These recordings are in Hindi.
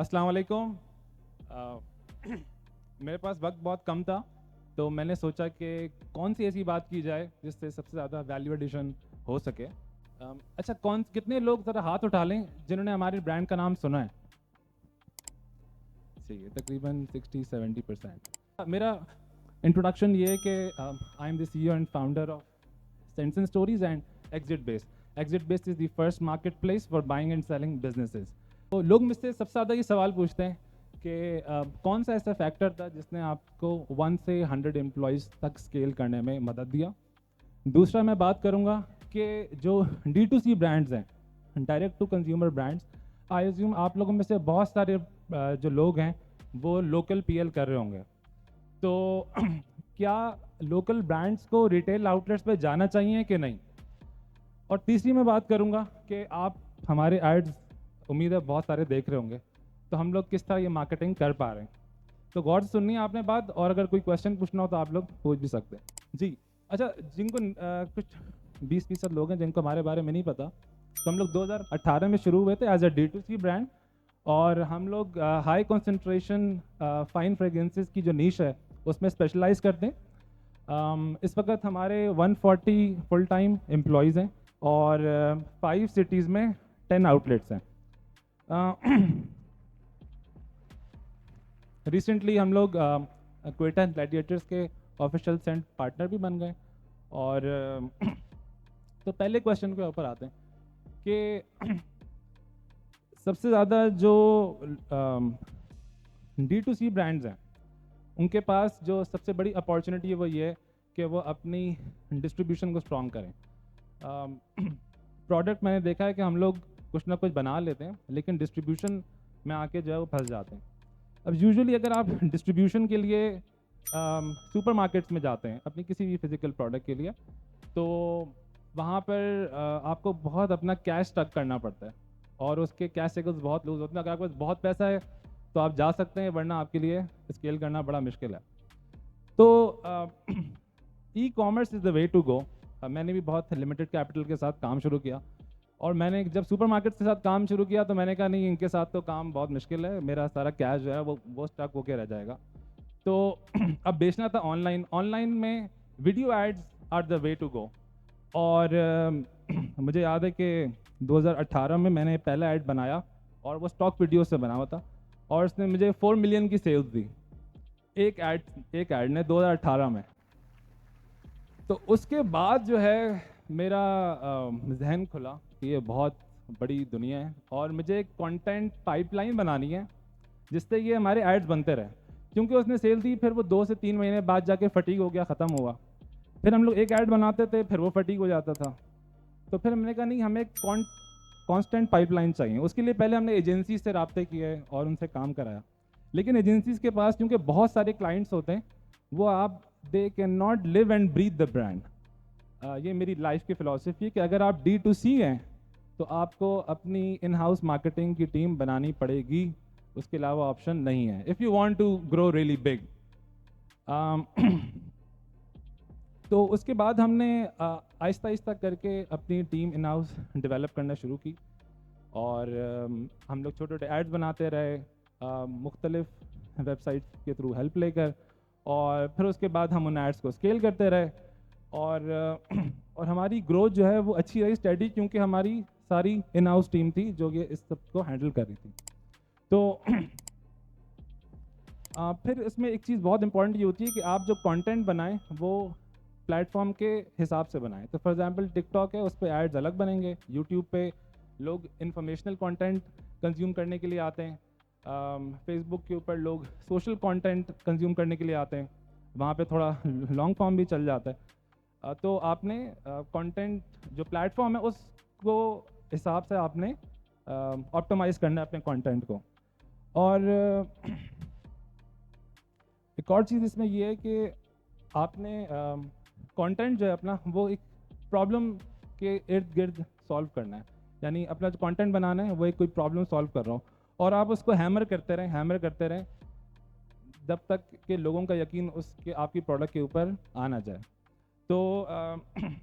अस्सलाम वालेकुम। मेरे पास वक्त बहुत कम था, तो मैंने सोचा कि कौन सी ऐसी बात की जाए जिससे सबसे ज़्यादा वैल्यू एडिशन हो सके। अच्छा, कितने लोग ज़रा हाथ उठा लें जिन्होंने हमारे ब्रांड का नाम सुना है? सही है, तकरीबन 60-70%। मेरा इंट्रोडक्शन ये है कि I am the CEO and founder of Sense and Stories and Exit Base. Exit Base is the first marketplace for buying and selling businesses. तो लोग मुझसे सबसे ज़्यादा ये सवाल पूछते हैं कि कौन सा ऐसा फैक्टर था जिसने आपको 1 से 100 एम्प्लॉयज़ तक स्केल करने में मदद दिया। दूसरा मैं बात करूँगा कि जो D2C ब्रांड्स हैं, direct to consumer brands, I assume आप लोगों में से बहुत सारे जो लोग हैं वो लोकल PL कर रहे होंगे। तो क्या लोकल ब्रांड्स को रिटेल आउटलेट्स पे जाना चाहिए कि नहीं? और तीसरी मैं बात करूंगा कि आप हमारे एड्स उम्मीद है बहुत सारे देख रहे होंगे, तो हम लोग किस तरह ये मार्केटिंग कर पा रहे हैं। तो गौर से सुननी है आपने बात, और अगर कोई क्वेश्चन पूछना हो तो आप लोग पूछ भी सकते हैं जी। अच्छा, जिनको कुछ 20% लोग हैं जिनको हमारे बारे में नहीं पता, तो हम लोग 2018 में शुरू हुए थे एज अ D2C ब्रांड, और हम लोग हाई कंसंट्रेशन फाइन फ्रेग्रेंसेस की जो नीश है उसमें स्पेशलाइज करते हैं। इस वक्त हमारे 140 फुल टाइम एम्प्लॉयज़ हैं और 5 सिटीज़ में 10 आउटलेट्स हैं। रिसेंटली हम लोग क्वेटा ग्लैडिएटर्स के ऑफिशियल सेंट पार्टनर भी बन गए। और तो पहले क्वेश्चन के ऊपर आते हैं कि सबसे ज़्यादा जो D2C ब्रांड्स हैं उनके पास जो सबसे बड़ी अपॉर्चुनिटी है वो ये है कि वो अपनी डिस्ट्रीब्यूशन को स्ट्रॉन्ग करें। प्रोडक्ट मैंने देखा है कि हम लोग कुछ ना कुछ बना लेते हैं लेकिन डिस्ट्रीब्यूशन में आके जो है वो फंस जाते हैं। अब यूजुअली अगर आप डिस्ट्रीब्यूशन के लिए सुपर मार्केट्स में जाते हैं अपनी किसी भी फिजिकल प्रोडक्ट के लिए, तो वहाँ पर आपको बहुत अपना कैश स्टक करना पड़ता है और उसके कैश साइकिल्स बहुत लूज होते हैं। अगर आपके पास बहुत पैसा है तो आप जा सकते हैं, वरना आपके लिए स्केल करना बड़ा मुश्किल है। तो e commerce is the way to go. मैंने भी बहुत लिमिटेड कैपिटल के साथ काम शुरू किया, और मैंने जब सुपरमार्केट्स के साथ काम शुरू किया तो मैंने कहा नहीं, इनके साथ तो काम बहुत मुश्किल है, मेरा सारा कैश जो है वो स्टक होके रह जाएगा। तो अब बेचना था ऑनलाइन। ऑनलाइन में video ads are the way to go. और मुझे याद है कि 2018 में मैंने पहला ऐड बनाया और वो स्टॉक वीडियो से बना हुआ था, और उसने मुझे 4 मिलियन की सेल्स दी एक ऐड ने 2018 में। तो उसके बाद जो है मेरा जहन खुला कि ये बहुत बड़ी दुनिया है और मुझे एक कंटेंट पाइपलाइन बनानी है जिससे ये हमारे एड्स बनते रहे। क्योंकि उसने सेल दी, फिर वो 2 से 3 महीने बाद जाके फटीग हो गया, ख़त्म हुआ। फिर हम लोग एक ऐड बनाते थे, फिर वो फटीग हो जाता था। तो फिर हमने कहा नहीं, हमें कांस्टेंट पाइपलाइन चाहिए। उसके लिए पहले हमने एजेंसी से रब्ते किए और उनसे काम कराया। लेकिन एजेंसीज के पास क्योंकि बहुत सारे क्लाइंट्स होते हैं, वो आप they can not live and breathe the brand. ये मेरी लाइफ की फ़िलॉसफी है कि अगर आप D2C हैं तो आपको अपनी इन हाउस मार्केटिंग की टीम बनानी पड़ेगी, उसके अलावा ऑप्शन नहीं है if you want to grow really big. तो उसके बाद हमने आहिस्ता आहिस्ता करके अपनी टीम इन हाउस डेवलप करना शुरू की, और हम लोग छोटे छोटे एड्स बनाते रहे मुख्तलिफ वेबसाइट्स के थ्रू हेल्प लेकर, और फिर उसके बाद हम उन एड्स को स्केल करते रहे। और और हमारी ग्रोथ जो है वो अच्छी रही, स्टेडी, क्योंकि हमारी सारी इन हाउस टीम थी जो ये इस सब को हैंडल कर रही थी। तो फिर इसमें एक चीज़ बहुत इंपॉर्टेंट ये होती है कि आप जो कंटेंट बनाएं वो प्लेटफॉर्म के हिसाब से बनाएं। तो फॉर एग्जांपल टिकटॉक है, उस पर एड्स अलग बनेंगे। यूट्यूब पे लोग इंफॉर्मेशनल कंटेंट कंज्यूम करने के लिए आते हैं। फेसबुक के ऊपर लोग सोशल कंटेंट कंज्यूम करने के लिए आते हैं, वहाँ पे थोड़ा लॉन्ग फॉर्म भी चल जाता है। तो आपने कंटेंट जो प्लेटफॉर्म है उसको हिसाब से आपने ऑप्टिमाइज़ करना है अपने कंटेंट को। और एक और चीज़ इसमें ये है कि आपने कंटेंट जो है अपना वो एक प्रॉब्लम के इर्द गिर्द सॉल्व करना है। यानी अपना जो कंटेंट बनाना है वो एक कोई प्रॉब्लम सॉल्व कर रहा हो, और आप उसको हैमर करते रहें जब तक कि लोगों का यकीन उसके आपकी प्रोडक्ट के ऊपर आ ना जाए। तो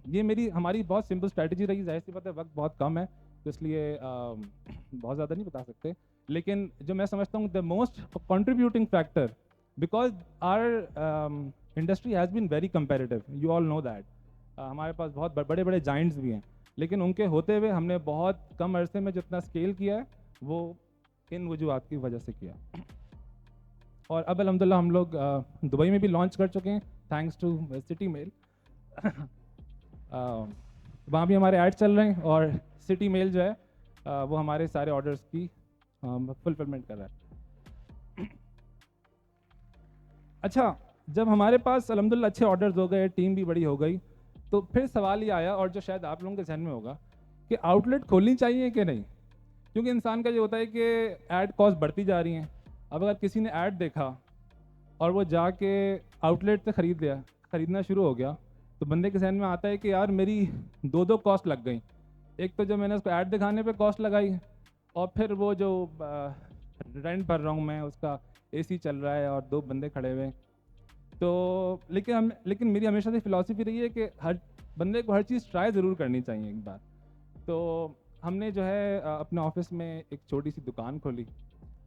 ये हमारी बहुत सिंपल स्ट्रैटेजी रही। ज़ाहिर सी बात है वक्त बहुत कम है, तो इसलिए बहुत ज़्यादा नहीं बता सकते। लेकिन जो मैं समझता हूँ the most contributing factor, because our industry has been very comparative, you all know that, हमारे पास बहुत बड़े बड़े जाइंट्स भी हैं, लेकिन उनके होते हुए हमने बहुत कम अरसे में जितना स्केल किया है वो इन वजूहत की वजह से किया। और अब अल्हम्दुलिल्लाह हम लोग दुबई में भी लॉन्च कर चुके हैं थैंक्स टू सिटी मेल। वहाँ भी हमारे ऐड चल रहे हैं और सिटी मेल जो है वो हमारे सारे ऑर्डर्स की फुलफिलमेंट कर रहा है। अच्छा, जब हमारे पास अल्हम्दुलिल्लाह अच्छे ऑर्डर्स हो गए, टीम भी बड़ी हो गई, तो फिर सवाल ये आया, और जो शायद आप लोगों के जहन में होगा, कि आउटलेट खोलनी चाहिए कि नहीं, क्योंकि इंसान का ये होता है कि ऐड कॉस्ट बढ़ती जा रही हैं। अब अगर किसी ने ऐड देखा और वो जाके आउटलेट से खरीदना शुरू हो गया, तो बंदे के जहन में आता है कि यार मेरी दो कॉस्ट लग गई। एक तो जो मैंने उसको ऐड दिखाने पे कॉस्ट लगाई, और फिर वो जो रेंट भर रहा हूँ मैं, उसका एसी चल रहा है और 2 बंदे खड़े हुए हैं। तो लेकिन मेरी हमेशा से फिलॉसफी रही है कि हर बंदे को हर चीज़ ट्राई ज़रूर करनी चाहिए एक बार। तो हमने जो है अपने ऑफिस में एक छोटी सी दुकान खोली।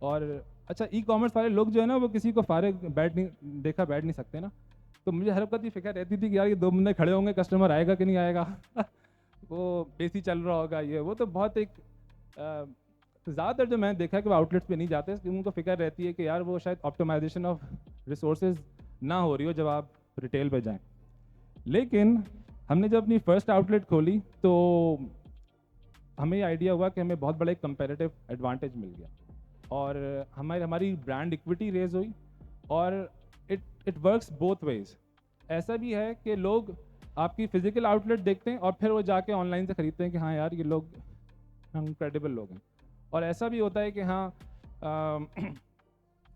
और अच्छा, ई कॉमर्स वाले लोग जो है ना, वो किसी को फारिग बैठ नहीं सकते ना। तो मुझे हर वक्त ये फिक्र रहती थी कि यार ये 2 बंदे खड़े होंगे, कस्टमर आएगा कि नहीं आएगा। वो एसी चल रहा होगा, ये वो, तो बहुत एक ज़्यादातर जो मैंने देखा है कि वो आउटलेट्स पे नहीं जाते, उनको फिक्र रहती है कि यार वो शायद ऑप्टिमाइजेशन ऑफ रिसोर्सेज ना हो रही हो जब आप रिटेल पे जाएं। लेकिन हमने जब अपनी फर्स्ट आउटलेट खोली तो हमें ये आइडिया हुआ कि हमें बहुत बड़ा एक कंपेरेटिव एडवांटेज मिल गया, और हमारी ब्रांड इक्विटी रेज हुई, और इट वर्क्स बोथ वेज। ऐसा भी है कि लोग आपकी फिजिकल आउटलेट देखते हैं और फिर वो जाके ऑनलाइन से खरीदते हैं कि हाँ यार ये लोग हम क्रेडिबल लोग हैं। और ऐसा भी होता है कि हाँ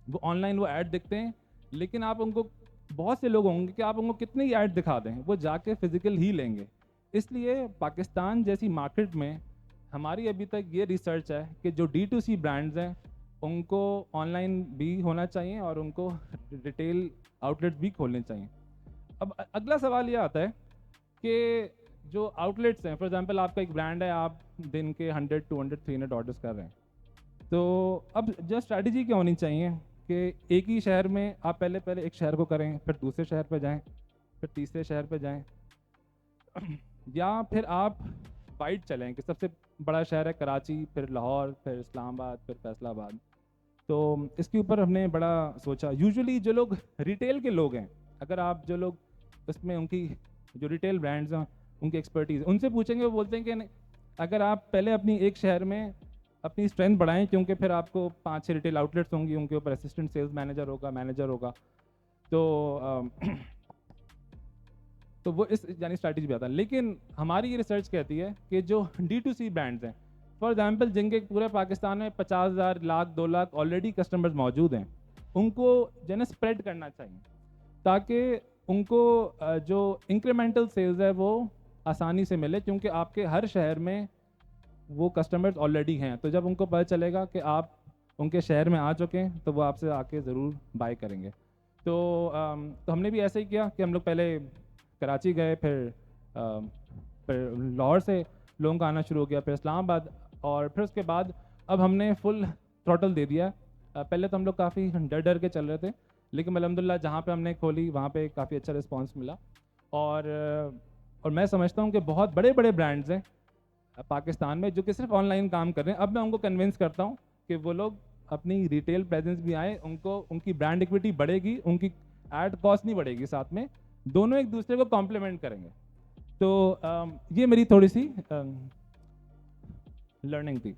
वो ऑनलाइन वो ऐड दिखते हैं, लेकिन आप उनको, बहुत से लोग होंगे कि आप उनको कितने ही ऐड दिखा दें, वो जाके फिजिकल ही लेंगे। इसलिए पाकिस्तान जैसी मार्केट में हमारी अभी तक ये रिसर्च है कि जो D2C ब्रांड्स हैं उनको ऑनलाइन भी होना चाहिए और उनको रिटेल आउटलेट्स भी खोलने चाहिए। अब अगला सवाल ये आता है कि जो आउटलेट्स हैं, फॉर एग्जांपल आपका एक ब्रांड है, आप दिन के 100, 200, 300 ऑर्डर्स कर रहे हैं, तो अब जो स्ट्रैटेजी क्या होनी चाहिए कि एक ही शहर में आप पहले एक शहर को करें, फिर दूसरे शहर पर जाएं, फिर तीसरे शहर पर जाएं, या फिर आप वाइड चलें कि सबसे बड़ा शहर है कराची, फिर लाहौर, फिर इस्लामाबाद, फिर फैसलाबाद। तो इसके ऊपर हमने बड़ा सोचा। यूजुअली जो लोग रिटेल के लोग हैं, अगर आप जो लोग उसमें उनकी जो रिटेल ब्रांड्स हैं उनकी एक्सपर्टीज़ उनसे पूछेंगे, वो बोलते हैं कि नहीं, अगर आप पहले अपनी एक शहर में अपनी स्ट्रेंथ बढ़ाएं, क्योंकि फिर आपको 5-6 रिटेल आउटलेट्स होंगी, उनके ऊपर असिस्टेंट सेल्स मैनेजर होगा, तो तो वो इस यानी स्ट्रैटेजी पे आता है। लेकिन हमारी ये रिसर्च कहती है कि जो D2C ब्रांड्स हैं, फॉर एग्जांपल जिनके पूरे पाकिस्तान में 50,000, लाख, 2 लाख ऑलरेडी कस्टमर्स मौजूद हैं, उनको जो है स्प्रेड करना चाहिए, ताकि उनको जो इंक्रीमेंटल सेल्स है वो आसानी से मिले, क्योंकि आपके हर शहर में वो कस्टमर्स ऑलरेडी हैं। तो जब उनको पता चलेगा कि आप उनके शहर में आ चुके हैं, तो वो आपसे आके ज़रूर बाय करेंगे। तो हमने भी ऐसे ही किया कि हम लोग पहले कराची गए, फिर लाहौर से लोगों का आना शुरू हो गया, फिर इस्लामाबाद, और फिर उसके बाद अब हमने फुल थ्रॉटल दे दिया। पहले तो हम लोग काफ़ी डर के चल रहे थे, लेकिन अल्हम्दुलिल्लाह जहाँ पे हमने खोली वहाँ पे काफ़ी अच्छा रिस्पांस मिला। और मैं समझता हूँ कि बहुत बड़े बड़े ब्रांड्स हैं पाकिस्तान में जो कि सिर्फ ऑनलाइन काम कर रहे हैं। अब मैं उनको कन्विंस करता हूँ कि वो लोग अपनी रिटेल प्रेजेंस भी आए, उनको उनकी ब्रांड इक्विटी बढ़ेगी, उनकी ऐड कॉस्ट नहीं बढ़ेगी, साथ में दोनों एक दूसरे को कॉम्प्लीमेंट करेंगे। तो ये मेरी थोड़ी सी लर्निंग थी।